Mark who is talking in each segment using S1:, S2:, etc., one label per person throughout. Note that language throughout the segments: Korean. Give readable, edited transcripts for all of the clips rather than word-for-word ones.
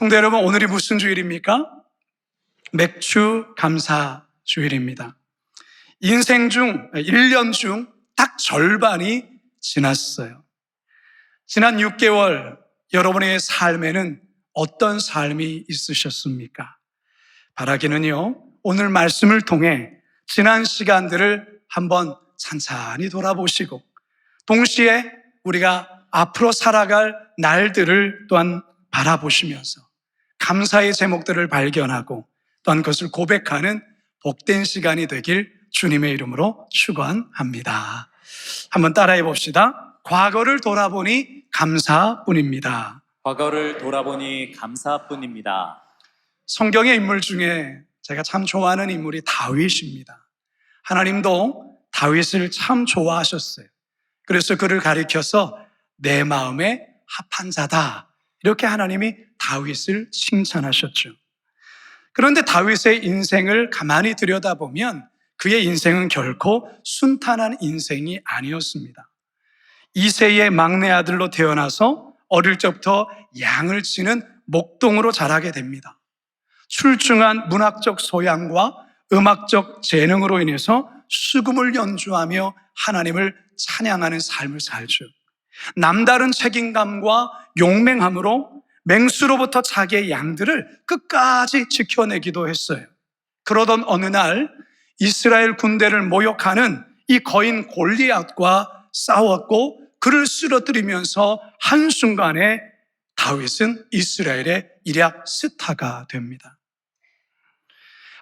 S1: 성도 여러분, 오늘이 무슨 주일입니까? 맥주 감사 주일입니다. 인생 중, 1년 중 딱 절반이 지났어요. 지난 6개월 여러분의 삶에는 어떤 삶이 있으셨습니까? 바라기는요, 오늘 말씀을 통해 지난 시간들을 한번 찬찬히 돌아보시고 동시에 우리가 앞으로 살아갈 날들을 또한 바라보시면서 감사의 제목들을 발견하고 또한 그것을 고백하는 복된 시간이 되길 주님의 이름으로 축원합니다. 한번 따라해 봅시다. 과거를 돌아보니 감사뿐입니다.
S2: 과거를 돌아보니 감사뿐입니다.
S1: 성경의 인물 중에 제가 참 좋아하는 인물이 다윗입니다. 하나님도 다윗을 참 좋아하셨어요. 그래서 그를 가리켜서 내 마음에 합한 자다, 이렇게 하나님이 다윗을 칭찬하셨죠. 그런데 다윗의 인생을 가만히 들여다보면 그의 인생은 결코 순탄한 인생이 아니었습니다. 이새의 막내 아들로 태어나서 어릴 적부터 양을 치는 목동으로 자라게 됩니다. 출중한 문학적 소양과 음악적 재능으로 인해서 수금을 연주하며 하나님을 찬양하는 삶을 살죠. 남다른 책임감과 용맹함으로 맹수로부터 자기의 양들을 끝까지 지켜내기도 했어요. 그러던 어느 날 이스라엘 군대를 모욕하는 이 거인 골리앗과 싸웠고 그를 쓰러뜨리면서 한순간에 다윗은 이스라엘의 일약 스타가 됩니다.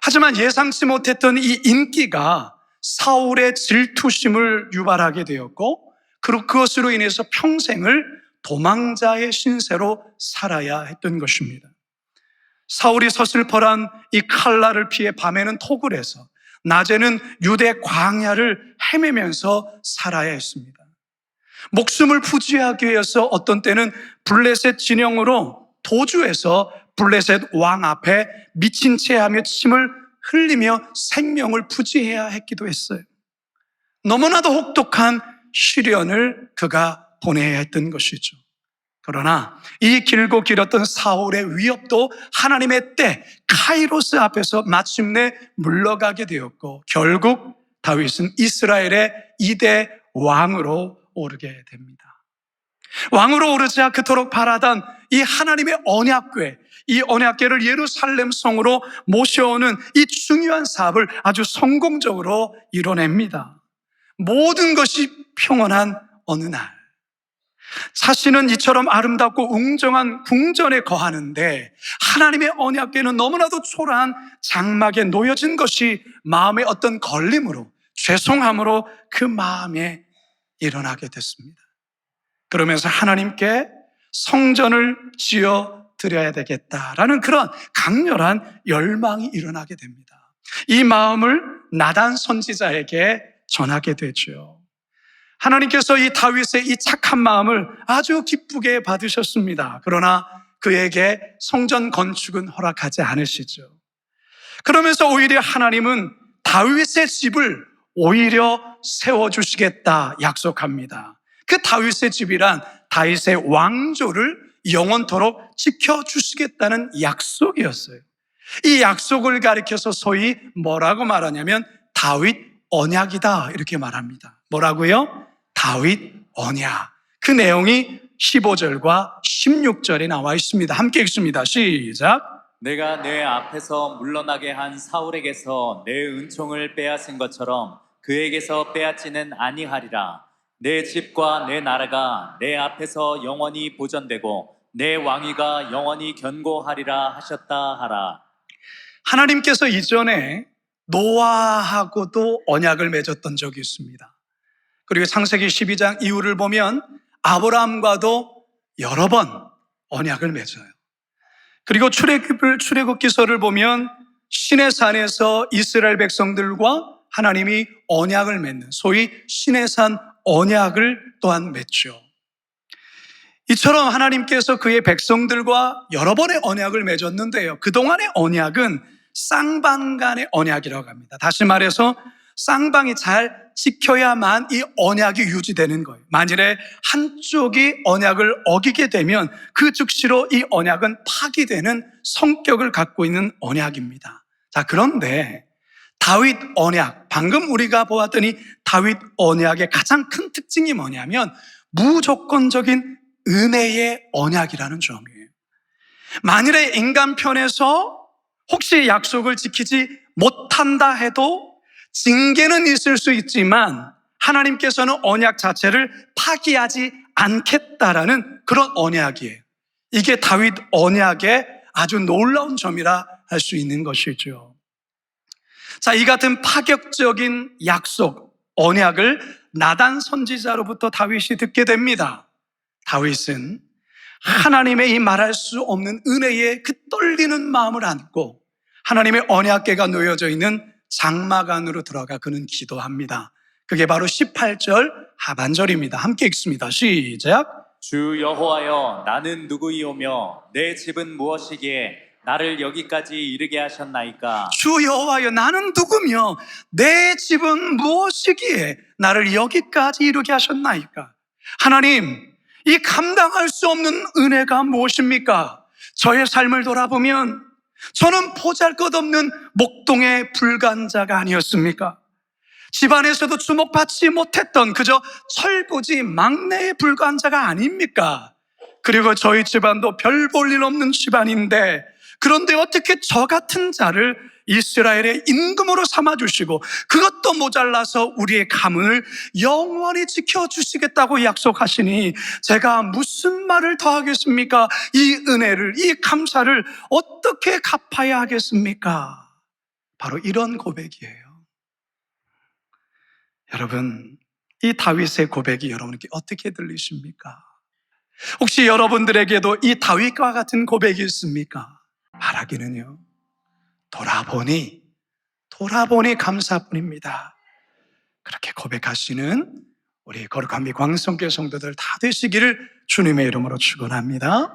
S1: 하지만 예상치 못했던 이 인기가 사울의 질투심을 유발하게 되었고 그것으로 인해서 평생을 도망자의 신세로 살아야 했던 것입니다. 사울이 서슬퍼란 이 칼날을 피해 밤에는 토굴 에서 낮에는 유대 광야를 헤매면서 살아야 했습니다. 목숨을 부지하기 위해서 어떤 때는 블레셋 진영으로 도주해서 블레셋 왕 앞에 미친 채 하며 침을 흘리며 생명을 부지해야 했기도 했어요. 너무나도 혹독한 시련을 그가 보내야 했던 것이죠. 그러나 이 길고 길었던 사울의 위협도 하나님의 때 카이로스 앞에서 마침내 물러가게 되었고 결국 다윗은 이스라엘의 2대 왕으로 오르게 됩니다. 왕으로 오르자 그토록 바라던 이 하나님의 언약궤, 이 언약궤를 예루살렘 성으로 모셔오는 이 중요한 사업을 아주 성공적으로 이뤄냅니다. 모든 것이 평온한 어느 날 자신은 이처럼 아름답고 웅정한 궁전에 거하는데 하나님의 언약궤는 너무나도 초라한 장막에 놓여진 것이 마음의 어떤 걸림으로, 죄송함으로 그 마음에 일어나게 됐습니다. 그러면서 하나님께 성전을 지어 드려야 되겠다라는 그런 강렬한 열망이 일어나게 됩니다. 이 마음을 나단 선지자에게 전하게 되죠. 하나님께서 이 다윗의 이 착한 마음을 아주 기쁘게 받으셨습니다. 그러나 그에게 성전 건축은 허락하지 않으시죠. 그러면서 오히려 하나님은 다윗의 집을 오히려 세워주시겠다 약속합니다. 그 다윗의 집이란 다윗의 왕조를 영원토록 지켜주시겠다는 약속이었어요. 이 약속을 가리켜서 소위 뭐라고 말하냐면 다윗 언약이다, 이렇게 말합니다. 뭐라고요? 다윗 언약. 그 내용이 15절과 16절에 나와 있습니다. 함께 읽습니다. 시작.
S2: 내가 내 앞에서 물러나게 한 사울에게서 내 은총을 빼앗은 것처럼 그에게서 빼앗지는 아니하리라. 내 집과 내 나라가 내 앞에서 영원히 보존되고 내 왕위가 영원히 견고하리라 하셨다 하라.
S1: 하나님께서 이전에 노아하고도 언약을 맺었던 적이 있습니다. 그리고 창세기 12장 이후를 보면 아브라함과도 여러 번 언약을 맺어요. 그리고 출애굽기서를 보면 시내산에서 이스라엘 백성들과 하나님이 언약을 맺는 소위 시내산 언약을 또한 맺죠. 이처럼 하나님께서 그의 백성들과 여러 번의 언약을 맺었는데요. 그동안의 언약은 쌍방간의 언약이라고 합니다. 다시 말해서 쌍방이 잘 지켜야만 이 언약이 유지되는 거예요. 만일에 한쪽이 언약을 어기게 되면 그 즉시로 이 언약은 파기되는 성격을 갖고 있는 언약입니다. 자, 그런데 다윗 언약, 방금 우리가 보았더니 다윗 언약의 가장 큰 특징이 뭐냐면 무조건적인 은혜의 언약이라는 점이에요. 만일에 인간 편에서 혹시 약속을 지키지 못한다 해도 징계는 있을 수 있지만 하나님께서는 언약 자체를 파기하지 않겠다라는 그런 언약이에요. 이게 다윗 언약의 아주 놀라운 점이라 할 수 있는 것이죠. 자, 이 같은 파격적인 약속, 언약을 나단 선지자로부터 다윗이 듣게 됩니다. 다윗은 하나님의 이 말할 수 없는 은혜에 그 떨리는 마음을 안고 하나님의 언약궤가 놓여져 있는 장막 안으로 들어가 그는 기도합니다. 그게 바로 18절 하반절입니다. 함께 읽습니다. 시작.
S2: 주 여호와여, 나는 누구이오며 내 집은 무엇이기에 나를 여기까지 이르게 하셨나이까?
S1: 주 여호와여, 나는 누구며 내 집은 무엇이기에 나를 여기까지 이르게 하셨나이까? 하나님, 이 감당할 수 없는 은혜가 무엇입니까? 저의 삶을 돌아보면 저는 보잘것없는 목동의 불간자가 아니었습니까? 집안에서도 주목받지 못했던 그저 철부지 막내의 불간자가 아닙니까? 그리고 저희 집안도 별 볼 일 없는 집안인데, 그런데 어떻게 저 같은 자를 이스라엘의 임금으로 삼아주시고 그것도 모자라서 우리의 가문을 영원히 지켜주시겠다고 약속하시니 제가 무슨 말을 더 하겠습니까? 이 은혜를, 이 감사를 어떻게 갚아야 하겠습니까? 바로 이런 고백이에요. 여러분, 이 다윗의 고백이 여러분께 어떻게 들리십니까? 혹시 여러분들에게도 이 다윗과 같은 고백이 있습니까? 말하기는요, 돌아보니 감사뿐입니다. 그렇게 고백하시는 우리 거룩한 광성교회 성도들 다 되시기를 주님의 이름으로 축원합니다.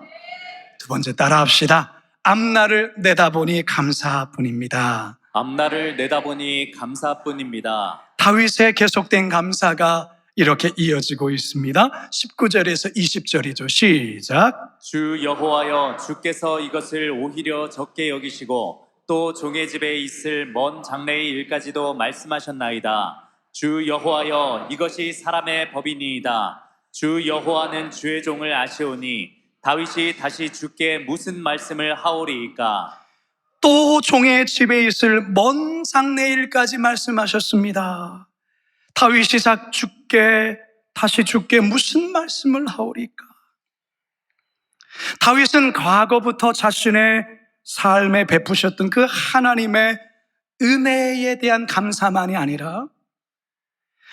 S1: 두 번째 따라합시다. 앞날을 내다보니 감사뿐입니다.
S2: 앞날을 내다보니 감사뿐입니다.
S1: 다윗의 계속된 감사가 이렇게 이어지고 있습니다. 19절에서 20절이죠. 시작.
S2: 주 여호와여, 주께서 이것을 오히려 적게 여기시고 또 종의 집에 있을 먼 장래의 일까지도 말씀하셨나이다. 주 여호와여, 이것이 사람의 법이니이다. 주 여호와는 주의 종을 아시오니 다윗이 다시 주께 무슨 말씀을 하오리이까?
S1: 또 종의 집에 있을 먼 장래일까지 말씀하셨습니다. 다윗이 다시 주께 무슨 말씀을 하오리까? 다윗은 과거부터 자신의 삶에 베푸셨던 그 하나님의 은혜에 대한 감사만이 아니라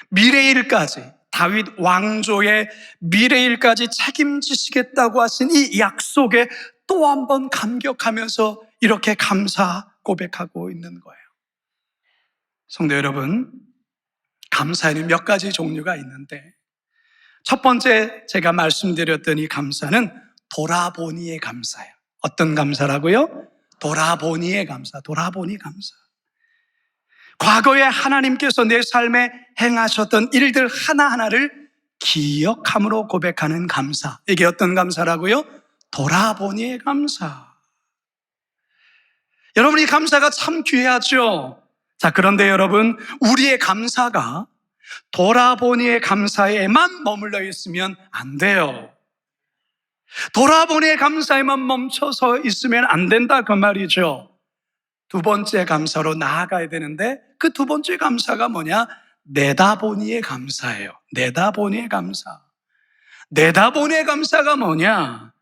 S1: 미래일까지, 다윗 왕조의 미래일까지 책임지시겠다고 하신 이 약속에 또 한 번 감격하면서 이렇게 감사 고백하고 있는 거예요. 성도 여러분, 감사에는 몇 가지 종류가 있는데 첫 번째 제가 말씀드렸던 이 감사는 돌아보니의 감사예요. 어떤 감사라고요? 돌아보니의 감사, 돌아보니 감사. 과거에 하나님께서 내 삶에 행하셨던 일들 하나하나를 기억함으로 고백하는 감사. 이게 어떤 감사라고요? 돌아보니의 감사. 여러분, 이 감사가 참 귀하죠? 자, 그런데 여러분, 우리의 감사가 돌아보니의 감사에만 머물러 있으면 안 돼요. 돌아보니의 감사에만 멈춰서 있으면 안 된다, 그 말이죠. 두 번째 감사로 나아가야 되는데 그 두 번째 감사가 뭐냐? 내다보니의 감사예요. 내다보니의 감사. 내다보니의 감사가 뭐냐?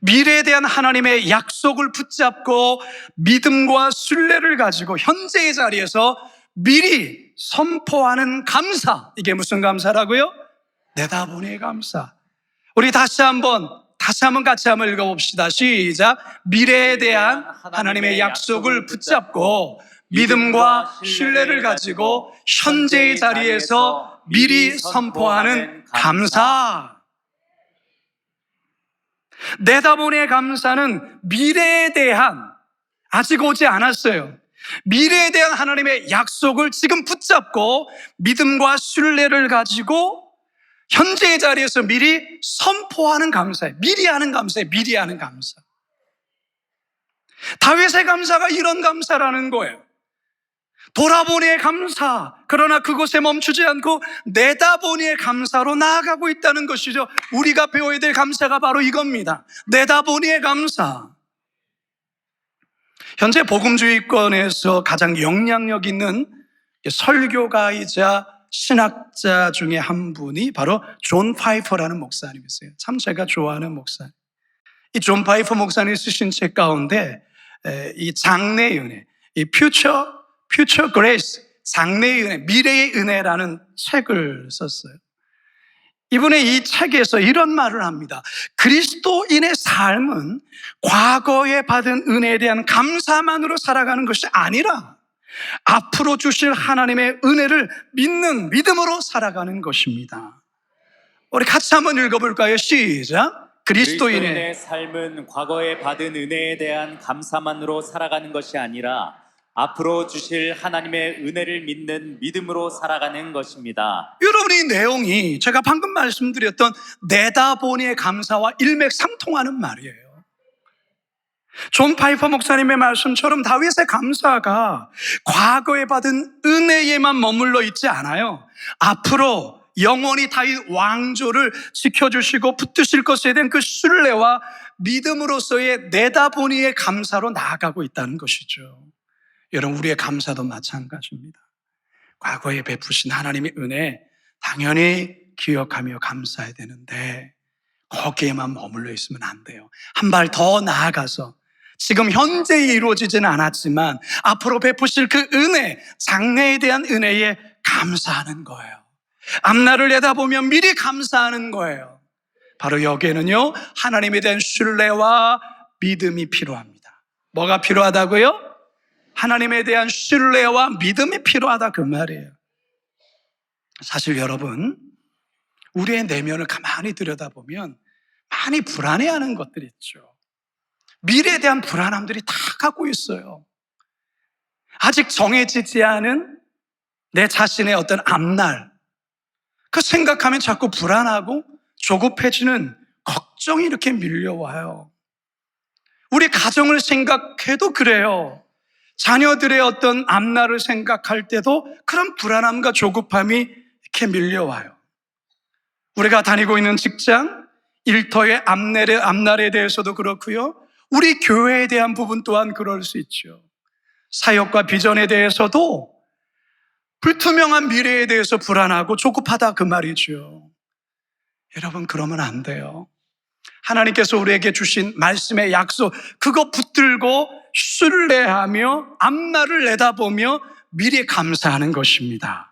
S1: 미래에 대한 하나님의 약속을 붙잡고 믿음과 신뢰를 가지고 현재의 자리에서 미리 선포하는 감사. 이게 무슨 감사라고요? 내다보니의 감사. 우리 다시 한번 같이 한번 읽어봅시다. 시작. 미래에 대한 하나님의 약속을 붙잡고 믿음과 신뢰를 가지고 현재의 자리에서 미리 선포하는 감사. 내다보니의 감사는 미래에 대한, 아직 오지 않았어요. 미래에 대한 하나님의 약속을 지금 붙잡고 믿음과 신뢰를 가지고 현재의 자리에서 미리 선포하는 감사예요. 미리 하는 감사예요. 미리 하는 감사. 다윗의 감사가 이런 감사라는 거예요. 돌아보니의 감사, 그러나 그곳에 멈추지 않고 내다보니의 감사로 나아가고 있다는 것이죠. 우리가 배워야 될 감사가 바로 이겁니다. 내다보니의 감사. 현재 복음주의권에서 가장 영향력 있는 설교가이자 신학자 중에 한 분이 바로 존 파이퍼라는 목사님이세요. 참 제가 좋아하는 목사님. 이 존 파이퍼 목사님이 쓰신 책 가운데 이 장래의 은혜, 이 Future Grace, 장래의 은혜, 미래의 은혜라는 책을 썼어요. 이분의 이 책에서 이런 말을 합니다. 그리스도인의 삶은 과거에 받은 은혜에 대한 감사만으로 살아가는 것이 아니라 앞으로 주실 하나님의 은혜를 믿는 믿음으로 살아가는 것입니다. 우리 같이 한번 읽어볼까요? 시작.
S2: 그리스도인의 삶은 과거에 받은 은혜에 대한 감사만으로 살아가는 것이 아니라 앞으로 주실 하나님의 은혜를 믿는 믿음으로 살아가는 것입니다.
S1: 여러분, 이 내용이 제가 방금 말씀드렸던 내다보니의 감사와 일맥상통하는 말이에요. 존 파이퍼 목사님의 말씀처럼 다윗의 감사가 과거에 받은 은혜에만 머물러 있지 않아요. 앞으로 영원히 다윗 왕조를 지켜주시고 붙드실 것에 대한 그 신뢰와 믿음으로서의 내다보니의 감사로 나아가고 있다는 것이죠. 여러분, 우리의 감사도 마찬가지입니다. 과거에 베푸신 하나님의 은혜 당연히 기억하며 감사해야 되는데 거기에만 머물러 있으면 안 돼요. 한 발 더 나아가서 지금 현재 이루어지지는 않았지만 앞으로 베푸실 그 은혜, 장래에 대한 은혜에 감사하는 거예요. 앞날을 내다보며 미리 감사하는 거예요. 바로 여기에는요, 하나님에 대한 신뢰와 믿음이 필요합니다. 뭐가 필요하다고요? 하나님에 대한 신뢰와 믿음이 필요하다, 그 말이에요. 사실 여러분, 우리의 내면을 가만히 들여다보면 많이 불안해하는 것들이 있죠. 미래에 대한 불안함들이 다 갖고 있어요. 아직 정해지지 않은 내 자신의 어떤 앞날, 그 생각하면 자꾸 불안하고 조급해지는 걱정이 이렇게 밀려와요. 우리 가정을 생각해도 그래요. 자녀들의 어떤 앞날을 생각할 때도 그런 불안함과 조급함이 이렇게 밀려와요. 우리가 다니고 있는 직장, 일터의 앞날에 대해서도 그렇고요. 우리 교회에 대한 부분 또한 그럴 수 있죠. 사역과 비전에 대해서도 불투명한 미래에 대해서 불안하고 조급하다, 그 말이죠. 여러분, 그러면 안 돼요. 하나님께서 우리에게 주신 말씀의 약속, 그거 붙들고 신뢰하며 앞날을 내다보며 미리 감사하는 것입니다.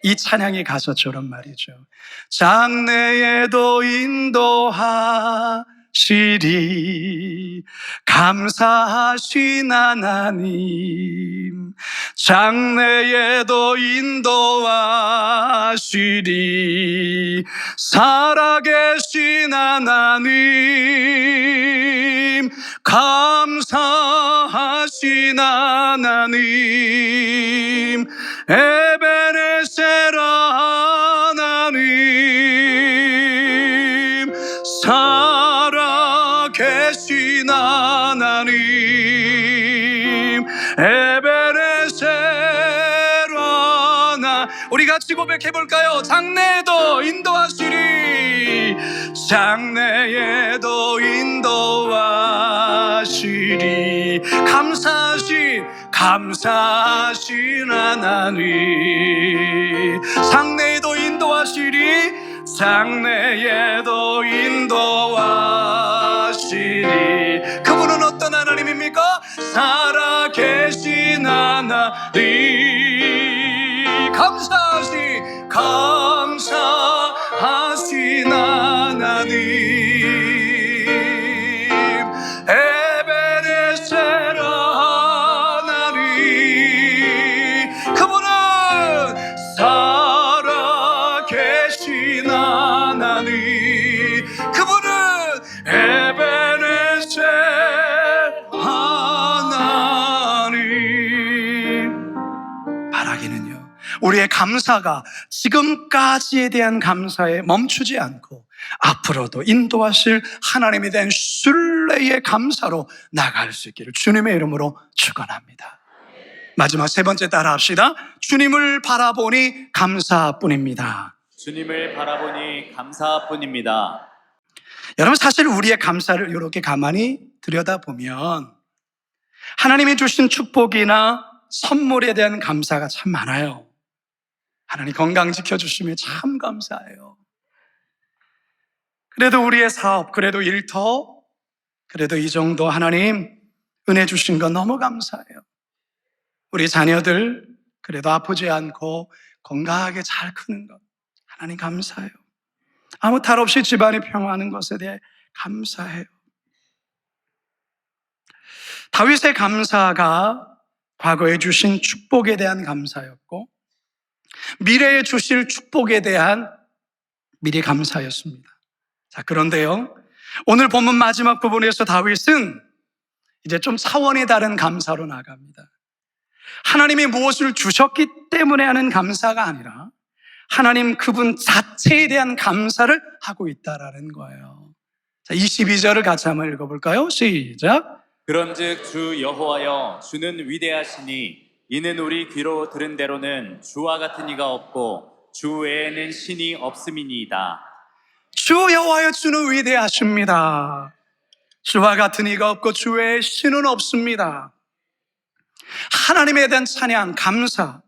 S1: 이 찬양이 가사처럼 말이죠. 장래에도 인도하시리 감사하신 하나님, 장래에도 인도하시리 살아계신 하나님, 감사하신 하나님, 에베네셀 하나님, 살아계신 하나님, 에베네셀 하나. 우리 같이 고백해볼까요? 장래에도 인도하시리, 장래에도 인도하시리 감사하신 하나님, 장래에도 인도하시리, 장래에도 인도하시리. 그분은 어떤 하나님입니까? 살아계신 하나님, 감사하신 하나님, 에베네셀 하나님, 그분은 살아계신 하나님, 그분은 에베네셀 하나님. 우리의 감사가 지금까지에 대한 감사에 멈추지 않고 앞으로도 인도하실 하나님에 대한 신뢰의 감사로 나아갈 수 있기를 주님의 이름으로 축원합니다. 마지막 세 번째 따라 합시다. 주님을 바라보니 감사뿐입니다.
S2: 주님을 바라보니 감사뿐입니다.
S1: 여러분, 사실 우리의 감사를 이렇게 가만히 들여다보면 하나님이 주신 축복이나 선물에 대한 감사가 참 많아요. 하나님 건강 지켜주시면 참 감사해요. 그래도 우리의 사업, 그래도 일터, 그래도 이 정도 하나님 은혜 주신 건 너무 감사해요. 우리 자녀들 그래도 아프지 않고 건강하게 잘 크는 것 하나님 감사해요. 아무 탈 없이 집안이 평화하는 것에 대해 감사해요. 다윗의 감사가 과거에 주신 축복에 대한 감사였고 미래에 주실 축복에 대한 미리 감사였습니다. 자, 그런데요, 오늘 본문 마지막 부분에서 다윗은 이제 좀 차원이 다른 감사로 나갑니다. 하나님이 무엇을 주셨기 때문에 하는 감사가 아니라 하나님 그분 자체에 대한 감사를 하고 있다라는 거예요. 자, 22절을 같이 한번 읽어볼까요? 시작.
S2: 그런즉 주 여호와여 주는 위대하시니 이는 우리 귀로 들은 대로는 주와 같은 이가 없고 주 외에는 신이 없음이니이다.
S1: 주 여호와여 주는 위대하십니다. 주와 같은 이가 없고 주 외에 신은 없습니다. 하나님에 대한 찬양, 감사.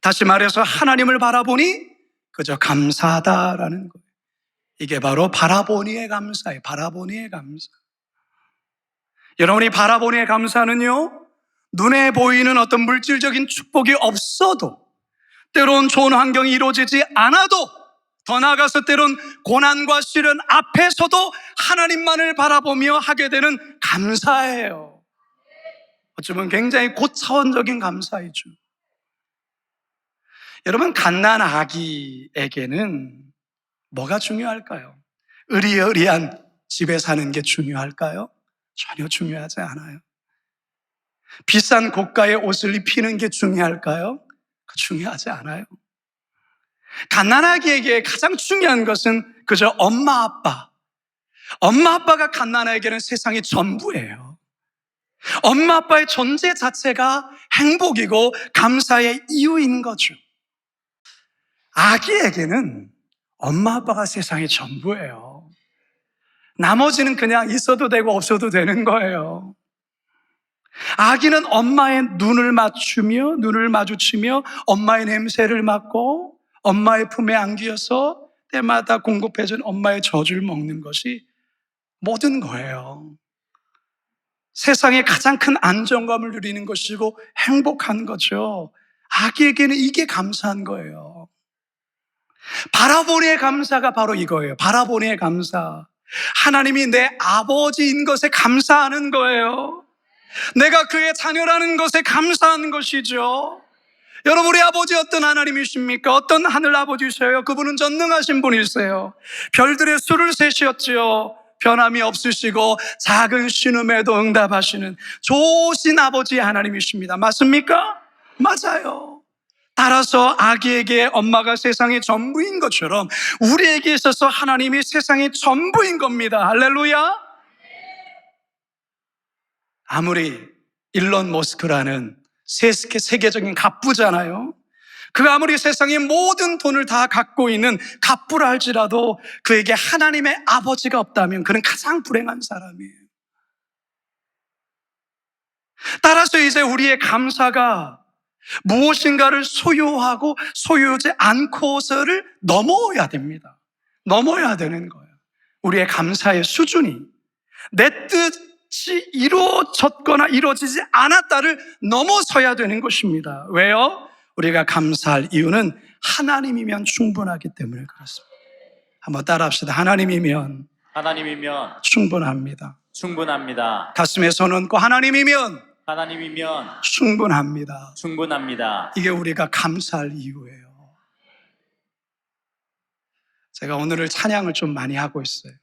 S1: 다시 말해서 하나님을 바라보니 그저 감사하다라는 거예요. 이게 바로 바라보니의 감사예요. 바라보니의 감사. 여러분이 바라보니의 감사는요, 눈에 보이는 어떤 물질적인 축복이 없어도, 때론 좋은 환경이 이루어지지 않아도, 더 나아가서 때론 고난과 시련 앞에서도 하나님만을 바라보며 하게 되는 감사예요. 어쩌면 굉장히 고차원적인 감사이죠. 여러분, 갓난 아기에게는 뭐가 중요할까요? 으리으리한 집에 사는 게 중요할까요? 전혀 중요하지 않아요. 비싼 고가의 옷을 입히는 게 중요할까요? 중요하지 않아요. 갓난 아기에게 가장 중요한 것은 그저 엄마 아빠. 엄마 아빠가 갓난 아이에게는 세상이 전부예요. 엄마 아빠의 존재 자체가 행복이고 감사의 이유인 거죠. 아기에게는 엄마 아빠가 세상의 전부예요. 나머지는 그냥 있어도 되고 없어도 되는 거예요. 아기는 엄마의 눈을 마주치며 엄마의 냄새를 맡고 엄마의 품에 안기어서 때마다 공급해준 엄마의 젖을 먹는 것이 모든 거예요. 세상에 가장 큰 안정감을 누리는 것이고 행복한 거죠. 아기에게는 이게 감사한 거예요. 바라보니의 감사가 바로 이거예요. 바라보니의 감사. 하나님이 내 아버지인 것에 감사하는 거예요. 내가 그의 자녀라는 것에 감사하는 것이죠. 여러분, 우리 아버지 어떤 하나님이십니까? 어떤 하늘 아버지세요? 그분은 전능하신 분이세요. 별들의 수를 세셨지요. 변함이 없으시고 작은 신음에도 응답하시는 좋으신 아버지의 하나님이십니다. 맞습니까? 맞아요. 따라서 아기에게 엄마가 세상의 전부인 것처럼 우리에게 있어서 하나님이 세상의 전부인 겁니다. 할렐루야. 아무리 일론 머스크라는 세계적인 갑부잖아요. 그 아무리 세상의 모든 돈을 다 갖고 있는 갑부라 할지라도 그에게 하나님의 아버지가 없다면 그는 가장 불행한 사람이에요. 따라서 이제 우리의 감사가 무엇인가를 소유하고 소유하지 않고서를 넘어야 됩니다. 넘어야 되는 거예요. 우리의 감사의 수준이 내 뜻이 이루어졌거나 이루어지지 않았다를 넘어서야 되는 것입니다. 왜요? 우리가 감사할 이유는 하나님이면 충분하기 때문에 그렇습니다. 한번 따라합시다. 하나님이면 충분합니다.
S2: 충분합니다.
S1: 가슴에 손 얹고 하나님이면
S2: 충분합니다.
S1: 이게 우리가 감사할 이유예요. 제가 오늘을 찬양을 좀 많이 하고 있어요.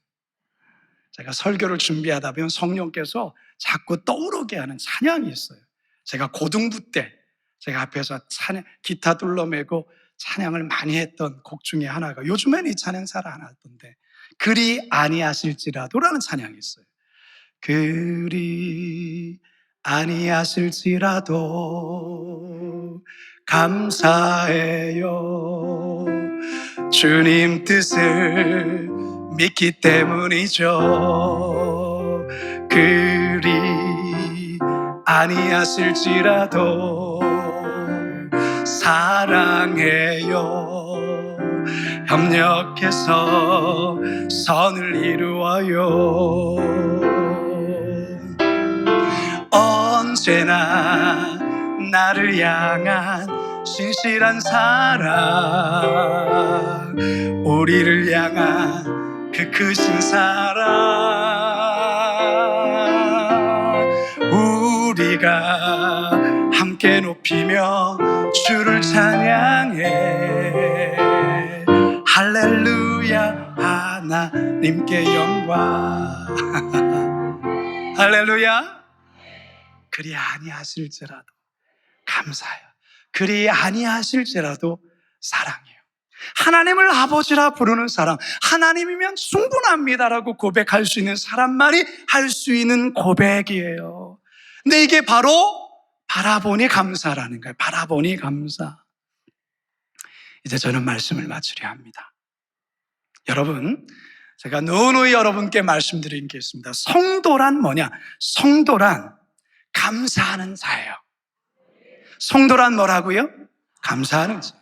S1: 제가 설교를 준비하다 보면 성령께서 자꾸 떠오르게 하는 찬양이 있어요. 제가 고등부 때 제가 앞에서 기타 둘러매고 찬양을 많이 했던 곡 중에 하나가, 요즘엔 이 찬양 잘 안 하던데, 그리 아니하실지라도라는 찬양이 있어요. 그리 아니하실지라도 감사해요. 주님 뜻을 믿기 때문이죠. 그리 아니하실지라도 사랑해요. 협력해서 선을 이루어요. 언제나 나를 향한 신실한 사랑, 우리를 향한 그 크신 사랑, 우리가 함께 높이며 주를 찬양해. 할렐루야, 하나님께 영광. 할렐루야. 그리 아니하실지라도 감사해요. 그리 아니하실지라도 사랑해요. 하나님을 아버지라 부르는 사람, 하나님이면 충분합니다라고 고백할 수 있는 사람만이 할 수 있는 고백이에요. 근데 이게 바로 바라보니 감사라는 거예요. 바라보니 감사. 이제 저는 말씀을 마치려 합니다. 여러분, 제가 누누이 여러분께 말씀드린 게 있습니다. 성도란 뭐냐? 성도란 감사하는 자예요. 성도란 뭐라고요? 감사하는 자.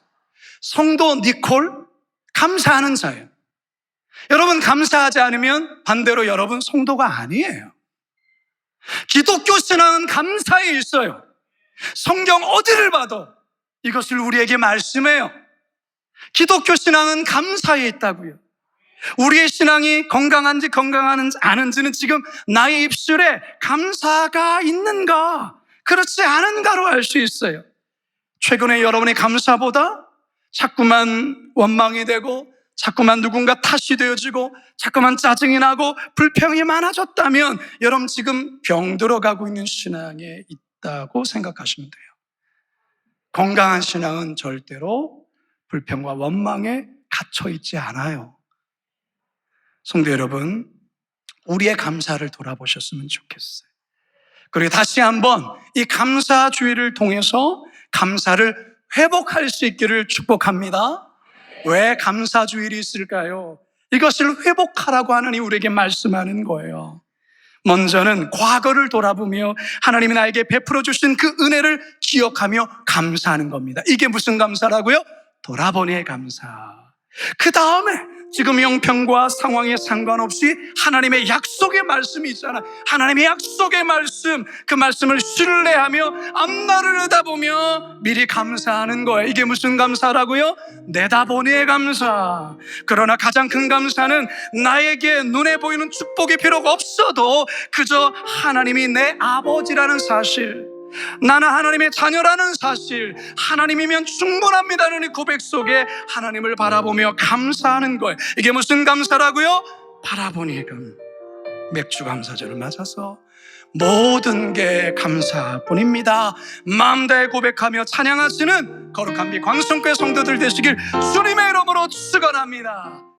S1: 성도 니콜, 감사하는 자예요. 여러분, 감사하지 않으면 반대로 여러분 성도가 아니에요. 기독교 신앙은 감사에 있어요. 성경 어디를 봐도 이것을 우리에게 말씀해요. 기독교 신앙은 감사에 있다고요. 우리의 신앙이 건강한지 건강하지 않은지는 지금 나의 입술에 감사가 있는가, 그렇지 않은가로 알 수 있어요. 최근에 여러분의 감사보다 자꾸만 원망이 되고, 자꾸만 누군가 탓이 되어지고, 자꾸만 짜증이 나고 불평이 많아졌다면 여러분 지금 병들어가고 있는 신앙에 있다고 생각하시면 돼요. 건강한 신앙은 절대로 불평과 원망에 갇혀 있지 않아요. 성도 여러분, 우리의 감사를 돌아보셨으면 좋겠어요. 그리고 다시 한번 이 감사주의를 통해서 감사를 회복할 수 있기를 축복합니다. 왜 감사주일이 있을까요? 이것을 회복하라고 하나님이 우리에게 말씀하는 거예요. 먼저는 과거를 돌아보며 하나님이 나에게 베풀어 주신 그 은혜를 기억하며 감사하는 겁니다. 이게 무슨 감사라고요? 돌아보니의 감사. 그 다음에 지금 형편과 상황에 상관없이 하나님의 약속의 말씀이 있잖아. 하나님의 약속의 말씀, 그 말씀을 신뢰하며 앞날을 내다보며 미리 감사하는 거예요. 이게 무슨 감사라고요? 내다보니의 감사. 그러나 가장 큰 감사는 나에게 눈에 보이는 축복이 필요가 없어도 그저 하나님이 내 아버지라는 사실, 나는 하나님의 자녀라는 사실, 하나님이면 충분합니다는 이 고백 속에 하나님을 바라보며 감사하는 거예요. 이게 무슨 감사라고요? 바라보니 맥주 감사절을 맞아서 모든 게 감사뿐입니다. 마음 다해 고백하며 찬양하시는 거룩한 빛 광성교회 성도들 되시길 주님의 이름으로 축원합니다.